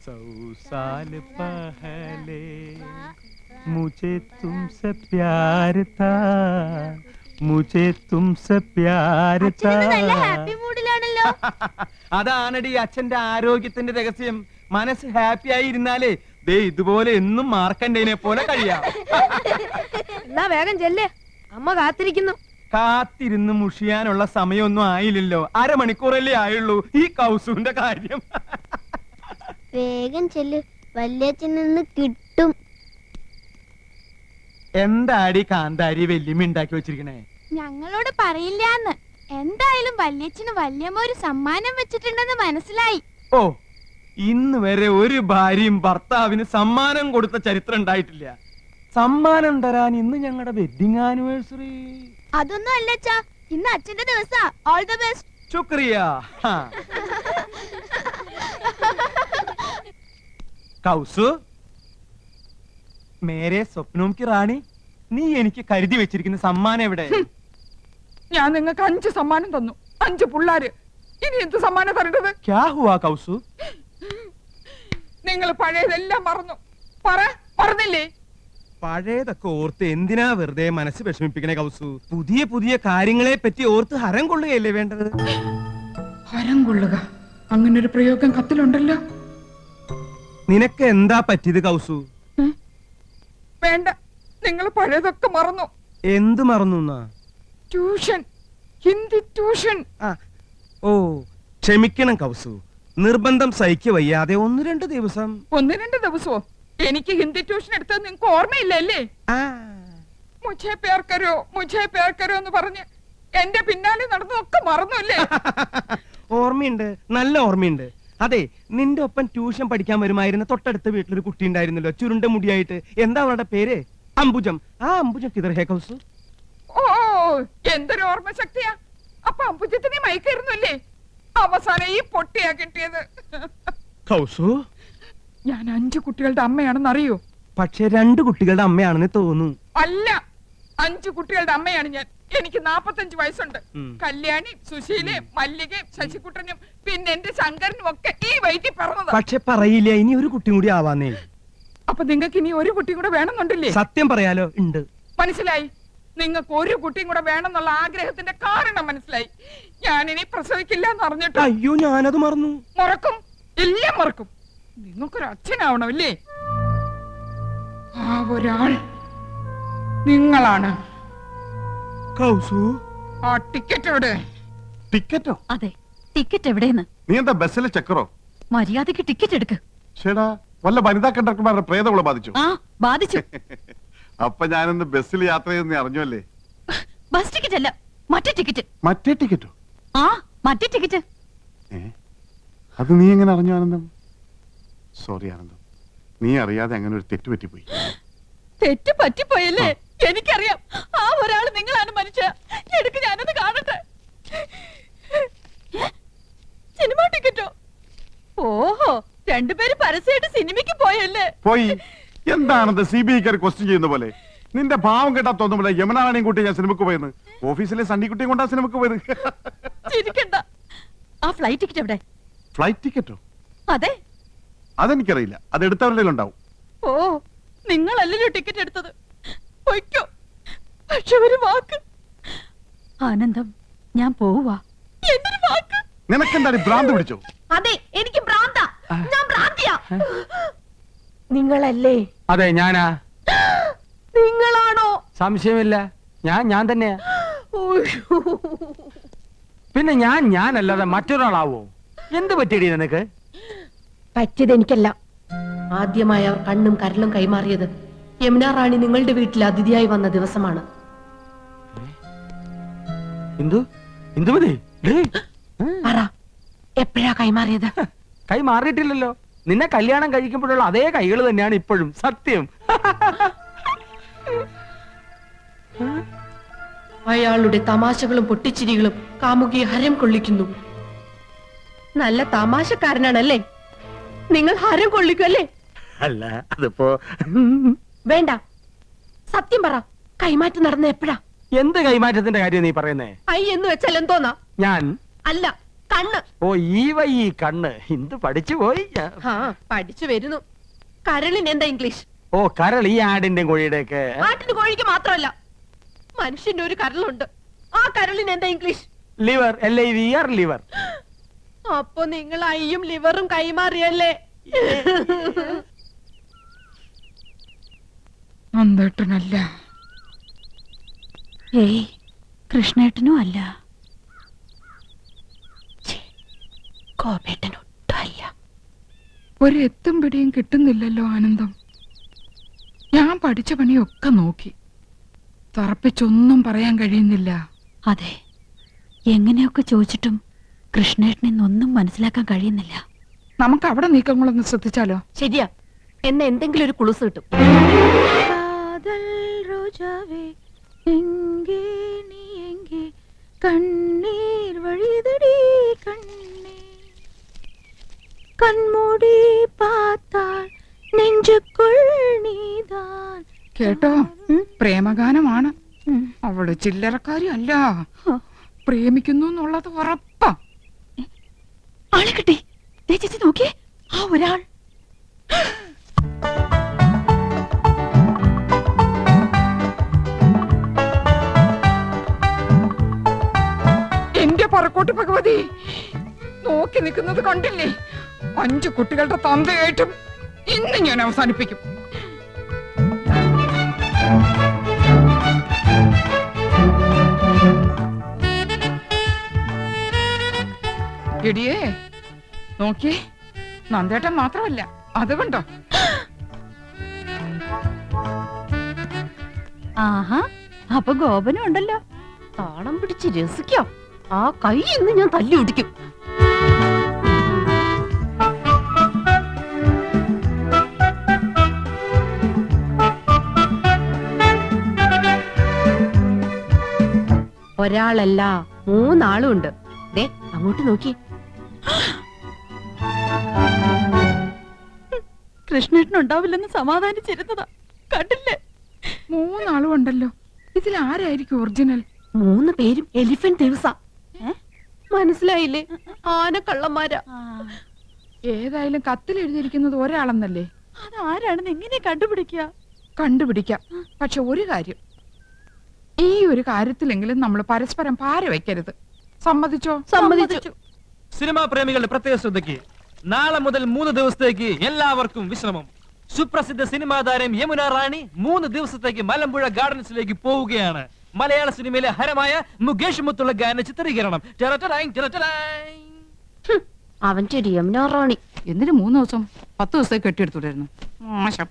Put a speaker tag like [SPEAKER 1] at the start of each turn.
[SPEAKER 1] 100 साल पहले मुझे तुमसे प्यार था मुझे तुमसे प्यार था അതാണടി അച്ഛന്റെ ആരോഗ്യത്തിന്റെ രഹസ്യം. മനസ്സ് ഹാപ്പി ആയി ഇരുന്നാലേ ദേ ഇതുപോലെ എന്നും മാർക്കണ്ടേനെ പോലെ കഴിയാം.
[SPEAKER 2] എന്നാ വേഗം ചെല്ലേ, അമ്മ കാത്തിരിക്കുന്നു.
[SPEAKER 1] കാത്തിരുന്ന് മുഷിയാനുള്ള സമയമൊന്നും ആയില്ലല്ലോ, അരമണിക്കൂറല്ലേ ആയുള്ളൂ. ഈ കൗസുവിന്റെ കാര്യം
[SPEAKER 3] വേഗം ചെല്ല്, വല്യച്ഛൻ നിന്ന് കിട്ടും.
[SPEAKER 1] എന്താടി കാന്താരി വെല്ലുമി ഉണ്ടാക്കി വെച്ചിരിക്കണേ?
[SPEAKER 4] ഞങ്ങളോട് പറയില്ലാന്ന്. എന്തായാലും വല്യച്ഛന് വല്യമ്മ ഒരു സമ്മാനം വെച്ചിട്ടുണ്ടെന്ന് മനസ്സിലായി.
[SPEAKER 1] ഓ, ഇന്ന് വരെ ഒരു ഭാര്യയും ഭർത്താവിന് സമ്മാനം കൊടുത്ത ചരിത്രം ഉണ്ടായിട്ടില്ല. സമ്മാനം തരാൻ ഇന്ന് ഞങ്ങളുടെ വെഡിങ് ആനിവേഴ്സറി.
[SPEAKER 4] അതൊന്നും അല്ലച്ചാ, ഇന്ന് അച്ഛന്റെ ദിവസാ. All the best.
[SPEAKER 1] ശുക്രിയ. കൗസു, മേരെ സ്വപ്നവും കി റാണി, നീ എനിക്ക് കരുതി വെച്ചിരിക്കുന്ന സമ്മാനം എവിടെ?
[SPEAKER 5] ഞാൻ നിങ്ങൾക്ക് 5 സമ്മാനം തന്നു, 5 പിള്ളാര്. ഇനി എന്ത് സമ്മാനം തരേണ്ടത്?
[SPEAKER 1] ക്യാ ഹുവാ കൗസു?
[SPEAKER 5] നിങ്ങൾ പഴയതെല്ലാം മറന്നു. മറന്നില്ലേ?
[SPEAKER 1] പഴയതൊക്കെ ഓർത്ത് എന്തിനാ വെറുതെ മനസ്സ് വിഷമിപ്പിക്കണേ കൗസു? പുതിയ പുതിയ കാര്യങ്ങളെ പറ്റി ഓർത്ത് ഹരം കൊള്ളുകയല്ലേ വേണ്ടത്?
[SPEAKER 5] ഹരം കൊള്ളുക, അങ്ങനൊരു പ്രയോഗം കത്തിലുണ്ടല്ലോ.
[SPEAKER 1] നിനക്ക് എന്താ പറ്റിയത് കൗസു?
[SPEAKER 5] വേണ്ട, നിങ്ങൾ പഴയതൊക്കെ മറന്നു.
[SPEAKER 1] എന്ത് മറന്നു?
[SPEAKER 5] Tuition, Hindi tuition.
[SPEAKER 1] ഓ, ക്ഷമിക്കണം കൗസു, നിർബന്ധം സഹിക്ക വയ്യാതെ 1-2 ദിവസം.
[SPEAKER 5] 1-2 ദിവസമോ? എനിക്ക് ഹിന്ദി ട്യൂഷൻ എടുത്തത് നിങ്ങൾക്ക് ഓർമ്മയില്ലല്ലേ? മുझे प्यार करो എന്ന് പറഞ്ഞ് എന്റെ പിന്നാലെ നടന്നതൊക്കെ മറന്നുല്ലേ?
[SPEAKER 1] ഓർമ്മയുണ്ട്, നല്ല ഓർമ്മയുണ്ട്. അതെ, നിന്റെ ഒപ്പം ട്യൂഷൻ പഠിക്കാൻ വരുമായിരുന്ന തൊട്ടടുത്ത വീട്ടിലൊരു കുട്ടി ഉണ്ടായിരുന്നല്ലോ, ചുരുണ്ട മുടിയായിട്ട്. എന്താ അവളുടെ പേര്? അംബുജം. ആ അംബുജം കിതർ ഹേ കൗസു?
[SPEAKER 5] ഓ, എന്തൊരു ഓർമ്മ ശക്തിയാ. അപ്പൊ അംബുജത്തിനെ മയക്കായിരുന്നല്ലേ? അവസാനം ഈ പൊട്ടിയാ കിട്ടിയത്.
[SPEAKER 1] കൗസു,
[SPEAKER 5] ഞാൻ 5 കുട്ടികളുടെ അമ്മയാണെന്ന് അറിയോ?
[SPEAKER 1] പക്ഷെ 2 കുട്ടികളുടെ അമ്മയാണെന്ന് തോന്നുന്നു.
[SPEAKER 5] അല്ല, 5 കുട്ടികളുടെ അമ്മയാണ് ഞാൻ. എനിക്ക് 45 വയസ്സുണ്ട്. കല്യാണി, സുശീല, മല്ലിക, ശശികുട്ടനും പിന്നെ എന്റെ ശങ്കരനും ഒക്കെ ഈ വയറ്റിൽ പറഞ്ഞത്.
[SPEAKER 1] പക്ഷെ പറയില്ല, ഇനി ഒരു കുട്ടി കൂടി ആവാന്നേ.
[SPEAKER 5] അപ്പൊ നിങ്ങൾക്ക് ഇനി ഒരു കുട്ടി കൂടെ വേണമെന്നുണ്ടല്ലേ?
[SPEAKER 1] സത്യം പറയാലോ, ഉണ്ട്.
[SPEAKER 5] മനസ്സിലായി. നിങ്ങൾക്ക് ഒരു കുട്ടിയും കൂടെ വേണമെന്നുള്ള ആഗ്രഹത്തിന്റെ കാരണം മനസ്സിലായി. ഞാനിനി പ്രസവിക്കില്ല എന്ന് അറിഞ്ഞിട്ട്.
[SPEAKER 1] അയ്യോ, ഞാനത് മറന്നു.
[SPEAKER 5] മറക്കും, എല്ലാം മറക്കും. നിങ്ങൾക്കൊരു അച്ഛനാവണമല്ലേ? ആ ഒരാൾ നിങ്ങളാണ്.
[SPEAKER 1] കൗസു,
[SPEAKER 5] ആ ടിക്കറ്റ് എവിടെ?
[SPEAKER 6] ടിക്കറ്റോ?
[SPEAKER 7] അതെ, ടിക്കറ്റ് എവിടെയെന്ന്.
[SPEAKER 6] നീ എന്താ ബസ്സിലെ ചക്കറോ?
[SPEAKER 7] മര്യാദക്ക് ടിക്കറ്റ് എടുക്ക്.
[SPEAKER 6] ചേടാ, വല്ല വനിതാ കണ്ടക്ടർമാരുടെ പ്രേതങ്ങളെ ബാധിച്ചു?
[SPEAKER 7] ആ, ബാധിച്ചു.
[SPEAKER 6] അപ്പൊ ഞാനിന്ന് ബസ്സിൽ യാത്ര ചെയ്തെന്ന് അറിഞ്ഞല്ലേ?
[SPEAKER 7] ബസ് ടിക്കറ്റ് അല്ല, മറ്റേ ടിക്കറ്റ്.
[SPEAKER 6] മറ്റേ ടിക്കറ്റോ?
[SPEAKER 7] ആ, മറ്റേ ടിക്കറ്റ്.
[SPEAKER 6] അത് നീ എങ്ങനെ അറിഞ്ഞു ആനന്ദം? സോറി ആനന്ദം, നീ അറിയാതെ അങ്ങനെ ഒരു തെറ്റ് പറ്റിപ്പോയി.
[SPEAKER 7] തെറ്റ് പറ്റിപ്പോയല്ലേ? എനിക്കറിയാം. ആ ഒരാൾ നിങ്ങളാണ് മനുഷ്യ. എടുക്ക്, ഞാനത് കാണട്ടെ. സിനിമ ടിക്കറ്റോ? ഓഹോ, 2 പേര് പരസ്യമായിട്ട് സിനിമയ്ക്ക് പോയല്ലേ?
[SPEAKER 6] പോയി. എന്താണെന്ന് CBI ക്വസ്റ്റ്യൻ ചെയ്യുന്ന പോലെ. നിന്റെ ഭാവം കേട്ടാ തോന്നുമ്പോൾ യമുനാണിയും കൂട്ടി ഞാൻ സിനിമക്ക് പോയെന്ന്. ഓഫീസിലെ സണ്ണിക്കുട്ടിയും കൊണ്ടാ സിനിമക്ക് പോയത്.
[SPEAKER 7] ചിരിക്കണ്ട. ആ ഫ്ലൈറ്റ് ടിക്കറ്റ് എവിടെ?
[SPEAKER 6] ഫ്ലൈറ്റ് ടിക്കറ്റോ?
[SPEAKER 7] അതെ.
[SPEAKER 6] അതെനിക്കറിയില്ല, അത് എടുത്തവരുടെ ഉണ്ടാവും.
[SPEAKER 7] ഓ, നിങ്ങളല്ലല്ലോ ടിക്കറ്റ് എടുത്തത്. പൊയ്ക്കോ. പക്ഷെ ഒരു വാക്ക്. ആനന്ദം, ഞാൻ പോവാ. എന്തൊരു വാക്ക്?
[SPEAKER 6] നിനക്കെന്താണ് ഭ്രാന്ത് പിടിച്ചോ?
[SPEAKER 7] അതെ, എനിക്ക് ഭ്രാന്താ. ഞാൻ ഭ്രാന്തിയാ.
[SPEAKER 2] നിങ്ങളല്ലേ?
[SPEAKER 1] അതെ, ഞാനാ.
[SPEAKER 2] നിങ്ങളാണോ?
[SPEAKER 1] സംശയമില്ല, ഞാൻ തന്നെയാ. പിന്നെ ഞാനല്ലാതെ മറ്റൊരാളാവോ? എന്ത് പറ്റിയടി നിനക്ക്?
[SPEAKER 2] പറ്റിയത് എനിക്കല്ല. ആദ്യമായി അവർ കണ്ണും കരലും കൈമാറിയത് യമുന റാണി നിങ്ങളുടെ വീട്ടിൽ അതിഥിയായി വന്ന ദിവസമാണ്. പറ, എപ്പോഴാ കൈമാറിയത്?
[SPEAKER 1] കൈ മാറിയിട്ടില്ലല്ലോ. നിന്നെ കല്യാണം കഴിക്കുമ്പോഴുള്ള അതേ കൈകൾ തന്നെയാണ് ഇപ്പോഴും. സത്യം.
[SPEAKER 2] അയാളുടെ തമാശകളും പൊട്ടിച്ചിരികളും കാമുകിയെ ഹരം കൊള്ളിക്കുന്നു. നല്ല തമാശക്കാരനാണല്ലേ? നിങ്ങൾ ഹരം കൊള്ളിക്കല്ലേ?
[SPEAKER 1] അല്ല, അതിപ്പോ
[SPEAKER 2] വേണ്ട, സത്യം പറ. കൈമാറ്റം നടന്ന എപ്പോഴാ?
[SPEAKER 1] എന്ത് കൈമാറ്റത്തിന്റെ കാര്യം നീ പറയുന്നേ?
[SPEAKER 2] ഐ എന്ന് വെച്ചാൽ എന്തോന്നാ?
[SPEAKER 1] ഞാൻ
[SPEAKER 2] അല്ല, കണ്ണ്.
[SPEAKER 1] ഓ ഈ വൈ ഈ കണ്ണ് എന്ത് പഠിച്ചു പോയി ഞാൻ.
[SPEAKER 2] ആ പഠിച്ചു വരുന്നു. കരളിന് എന്താ ഇംഗ്ലീഷ്?
[SPEAKER 1] ഓ കരൾ ഈ ആടിന്റെ കോഴിയുടെ ഒക്കെ
[SPEAKER 2] ആട്ടിന് കോഴിക്ക് മാത്രമല്ല, മനുഷ്യന്റെ ഒരു കരളുണ്ട്. ആ കരളിന് എന്താ ഇംഗ്ലീഷ്?
[SPEAKER 1] Liver LIVR liver.
[SPEAKER 2] അപ്പൊ നിങ്ങൾ അയ്യും ലിവറും കൈമാറിയല്ലേ?
[SPEAKER 5] നന്ദേട്ടനല്ല.
[SPEAKER 7] ഏയ് കൃഷ്ണേട്ടനും അല്ല.
[SPEAKER 2] കോപേട്ടനൊട്ടും അല്ല.
[SPEAKER 5] ഒരു എത്തും പിടിയും കിട്ടുന്നില്ലല്ലോ ആനന്ദം. ഞാൻ പഠിച്ച പണിയൊക്കെ നോക്കി, തറപ്പിച്ചൊന്നും പറയാൻ കഴിയുന്നില്ല.
[SPEAKER 7] അതെ, എങ്ങനെയൊക്കെ ചോദിച്ചിട്ടും കൃഷ്ണേട്ടനെന്നൊന്നും മനസ്സിലാക്കാൻ കഴിയുന്നില്ല.
[SPEAKER 5] നമുക്ക് അവിടെ നീക്കങ്ങളൊന്ന് ശ്രദ്ധിച്ചാലോ?
[SPEAKER 2] ശരിയാ, എന്നെ എന്തെങ്കിലും ഒരു കുളുസ് കിട്ടും.
[SPEAKER 7] കണ്ണീർ വഴിതടി കണ്ണേ, കൺമൂടി പാത്താൽ നെഞ്ചുക്കുൾ നീതാൻ.
[SPEAKER 5] കേട്ടോ, പ്രേമഗാനമാണ്. അവള് ചില്ലറക്കാരി അല്ല, പ്രേമിക്കുന്നു എന്നുള്ളത് ഉറപ്പാ.
[SPEAKER 7] ആളെ കിട്ടി. ദേ ചേച്ചി നോക്കിയേ, ആ ഒരാൾ.
[SPEAKER 5] എന്റെ പറക്കോട്ട് ഭഗവതി, നോക്കി നിൽക്കുന്നത് കണ്ടില്ലേ? 5 കുട്ടികളുടെ തന്തയായിട്ടും ഇന്ന് ഞാൻ അവസാനിപ്പിക്കും. എടിയേ നോക്കിയേ, നന്ദേട്ടൻ മാത്രമല്ല, അത് കണ്ടോ?
[SPEAKER 7] ആഹാ, അപ്പൊ ഗോപനും ഉണ്ടല്ലോ.
[SPEAKER 2] താളം പിടിച്ച് രസിക്കാം. ആ കൈ ഇന്ന് ഞാൻ തല്ലി ഒടിക്കും. ഒരാളല്ല, 3 ആളും ഉണ്ട്. ദേ അങ്ങോട്ട് നോക്കി.
[SPEAKER 7] കൃഷ്ണേട്ടനുണ്ടാവില്ലെന്ന് സമാധാനിച്ചിരുന്നതാ, കണ്ടില്ലേ?
[SPEAKER 5] 3 ആളും ഉണ്ടല്ലോ. ഇതിൽ ആരായിരിക്കും ഒറിജിനൽ?
[SPEAKER 2] 3 പേരും എലിഫന്റ് ദിവസ. മനസ്സിലായില്ലേ? ആനക്കള്ളന്മാരാ.
[SPEAKER 5] ഏതായാലും കത്തിൽ എഴുതിയിരിക്കുന്നത് ഒരാളെന്നല്ലേ?
[SPEAKER 7] അതാരാണെന്ന് എങ്ങനെ കണ്ടുപിടിക്കുക?
[SPEAKER 5] കണ്ടുപിടിക്കാം. പക്ഷെ ഒരു കാര്യം, ഈ ഒരു കാര്യത്തിലെങ്കിലും നമ്മൾ പരസ്പരം പാര വെക്കരുത്. സമ്മതിച്ചോ?
[SPEAKER 2] സമ്മതിച്ചു.
[SPEAKER 8] സിനിമാ പ്രേമികളുടെ പ്രത്യേക ശ്രദ്ധയ്ക്ക് നാളെ മുതൽ 3 ദിവസത്തേക്ക് എല്ലാവർക്കും വിശ്രമം. സുപ്രസിദ്ധ സിനിമാ താരം യമുന റാണി 3 ദിവസത്തേക്ക് മലമ്പുഴ ഗാർഡൻസിലേക്ക് പോവുകയാണ്. മലയാള സിനിമയിലെ ഹരമായ മുകേഷ് മുത്തുള്ള ഗാന ചിത്രീകരണം.
[SPEAKER 2] അവൻ ചെടിയം റാണി.
[SPEAKER 5] എന്തിനു 3 ദിവസം? 10 ദിവസത്തേക്ക് കെട്ടിയെടുത്തുണ്ടായിരുന്നു. മോശം.